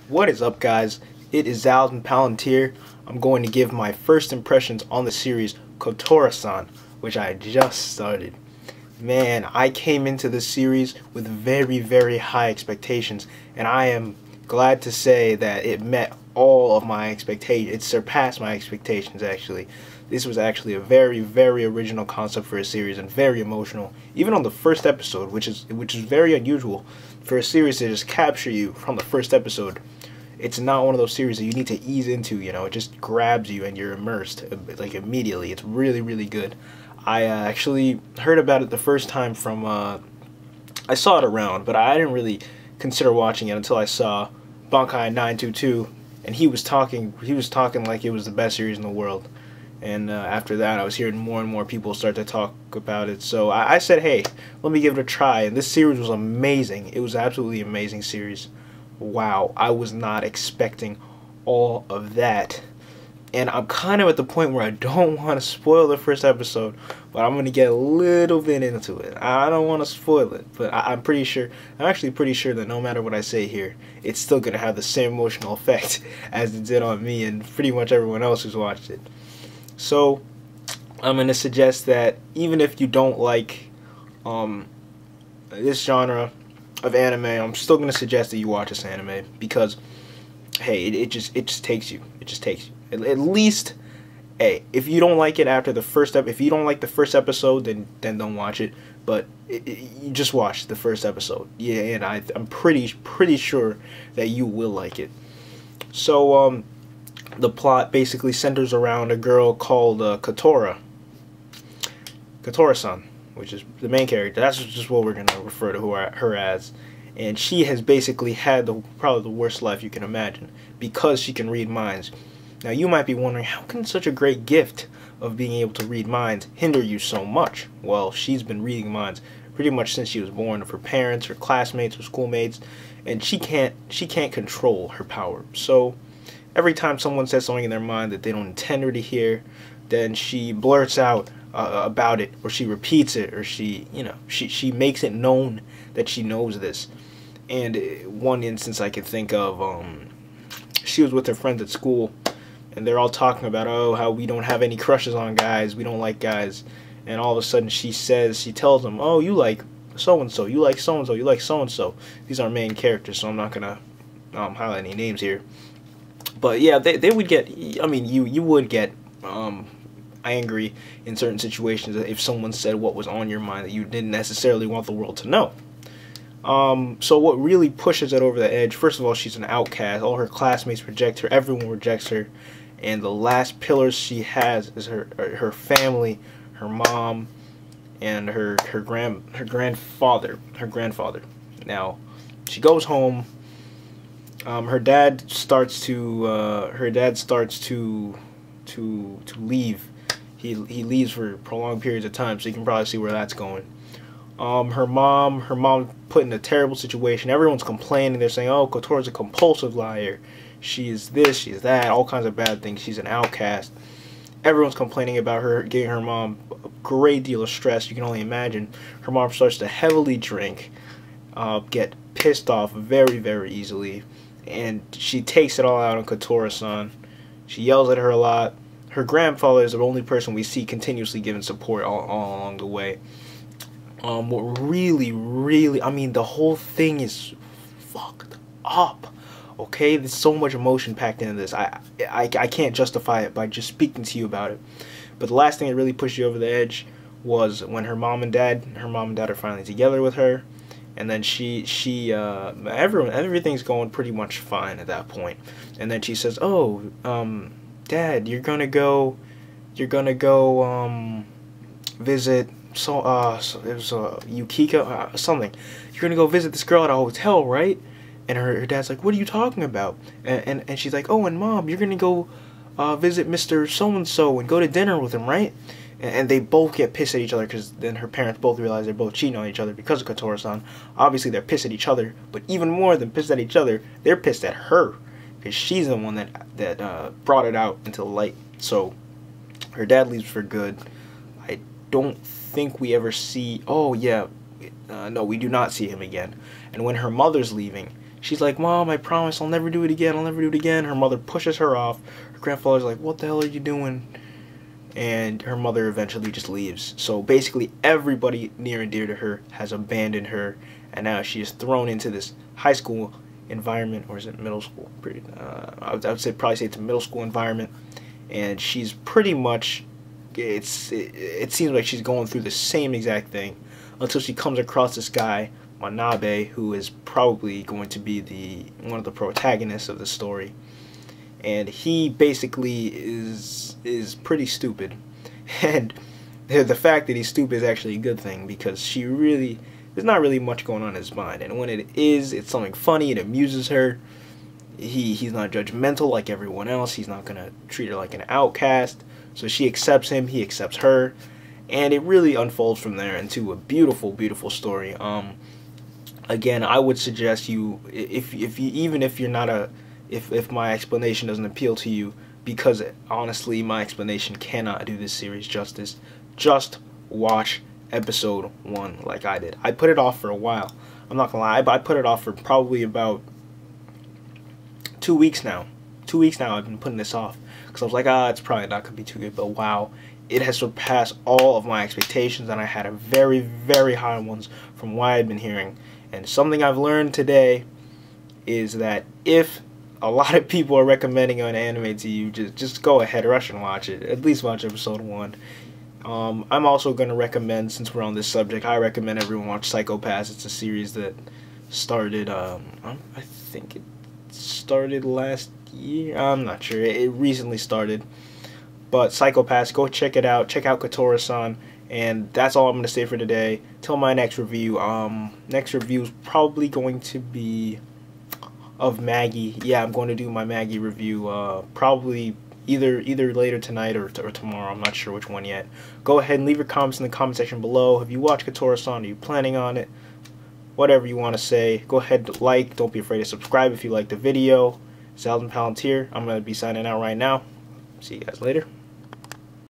What is up, guys? It is Alvin Palantir. I'm going to give my first impressions on the series Kotoura-San, which I just started. Man, I came into this series with very, very high expectations, and I am glad to say that it met all of my expectations. It surpassed my expectations, actually. This was actually a very, very original concept for a series and very emotional. Even on the first episode, which is very unusual for a series to just capture you from the first episode. It's not one of those series that you need to ease into, you know. It just grabs you and you're immersed, like, immediately. It's really, really good. I actually heard about it the first time from, I saw it around, but I didn't really consider watching it until I saw Bankai922, and he was talking like it was the best series in the world. And after that, I was hearing more and more people start to talk about it. So I said, hey, let me give it a try. And this series was amazing. It was absolutely amazing series. Wow, I was not expecting all of that. And I'm kind of at the point where I don't want to spoil the first episode, but I'm going to get a little bit into it. I don't want to spoil it, but I'm actually pretty sure that no matter what I say here, it's still going to have the same emotional effect as it did on me and pretty much everyone else who's watched it. So, I'm going to suggest that even if you don't like this genre of anime, I'm still going to suggest that you watch this anime because, hey, it just takes you. It just takes you. At least, hey, if you don't like it after the first if you don't like the first episode, then don't watch it. But you just watch the first episode. Yeah, and I'm pretty sure that you will like it. So, the plot basically centers around a girl called Kotoura-San, which is the main character. That's just what we're going to refer to her as. And she has basically had probably the worst life you can imagine because she can read minds. Now, you might be wondering, how can such a great gift of being able to read minds hinder you so much? Well, she's been reading minds pretty much since she was born, of her parents, her classmates, her schoolmates, and she can't control her power. So every time someone says something in their mind that they don't intend her to hear, then she blurts out about it, or she repeats it, or she makes it known that she knows this. And one instance I could think of, she was with her friends at school, and they're all talking about, oh, how we don't have any crushes on guys, we don't like guys. And all of a sudden she tells them, oh, you like so-and-so, you like so-and-so, you like so-and-so. These are main characters, so I'm not going to highlight any names here. But yeah, they would get, I mean, you would get angry in certain situations if someone said what was on your mind that you didn't necessarily want the world to know. So what really pushes it over the edge, first of all, she's an outcast. All her classmates reject her, everyone rejects her, and the last pillars she has is her family, her mom, and her grandfather. Now, she goes home. Her dad starts to leave. He leaves for prolonged periods of time, so you can probably see where that's going. Her mom put in a terrible situation. Everyone's complaining. They're saying, oh, Kotoura's a compulsive liar. She is this, she is that, all kinds of bad things. She's an outcast. Everyone's complaining about her, giving her mom a great deal of stress. You can only imagine. Her mom starts to heavily drink, get pissed off very, very easily, and she takes it all out on Kotoura-san. She yells at her a lot. Her grandfather is the only person we see continuously giving support all along the way. What really, I mean, the whole thing is fucked up. Okay, there's so much emotion packed into this. I can't justify it by just speaking to you about it. But the last thing that really pushed you over the edge was when her mom and dad are finally together with her, and then everything's going pretty much fine at that point. And then she says, "Oh, Dad, you're gonna go visit." So it was Yukika, something. You're gonna go visit this girl at a hotel, right? And her dad's like, what are you talking about? And she's like, oh, and Mom, you're gonna go visit Mr. So-and-so and go to dinner with him, right? And they both get pissed at each other because then her parents both realize they're both cheating on each other because of Kotoura-san. Obviously, they're pissed at each other, but even more than pissed at each other, they're pissed at her because she's the one that brought it out into the light. So her dad leaves for good. I don't think we ever see. Oh yeah, no, we do not see him again. And when her mother's leaving, She's like, Mom, I promise I'll never do it again. I'll never do it again. Her mother pushes her off. Her grandfather's like, what the hell are you doing? And her mother eventually just leaves. So basically everybody near and dear to her has abandoned her, and now she is thrown into this high school environment, or is it middle school? I would say probably say it's a middle school environment, and she's pretty much, it seems like she's going through the same exact thing until she comes across this guy, Manabe, who is probably going to be one of the protagonists of the story. And he basically is pretty stupid, and the fact that he's stupid is actually a good thing, because there's not really much going on in his mind, and when it is, it's something funny. It amuses her. He's not judgmental like everyone else. He's not gonna treat her like an outcast. So she accepts him. He accepts her, and it really unfolds from there into a beautiful, beautiful story. Again, I would suggest you, if you're not if my explanation doesn't appeal to you, because honestly my explanation cannot do this series justice, just watch episode 1 like I did. I put it off for a while. I'm not gonna lie, but I put it off for probably about 2 weeks now. 2 weeks now I've been putting this off, because I was like, it's probably not gonna be too good. But wow, it has surpassed all of my expectations, and I had a very, very high ones from what I'd been hearing. And something I've learned today is that if a lot of people are recommending an anime to you, just go ahead, rush and watch it. At least watch episode 1. I'm also going to recommend, since we're on this subject, I recommend everyone watch Psycho Pass. It's a series that started, I think it started last year. I'm not sure. It recently started. But Psycho Pass, go check it out. Check out Kotoura-San. And that's all I'm going to say for today. Till my next review. Next review is probably going to be of Maggie. Yeah, I'm going to do my Maggie review probably either later tonight or tomorrow. I'm not sure which one yet. Go ahead and leave your comments in the comment section below. Have you watched Kotoura-San? Are you planning on it? Whatever you want to say. Go ahead to like. Don't be afraid to subscribe if you liked the video. Zeldin Palantir. I'm going to be signing out right now. See you guys later.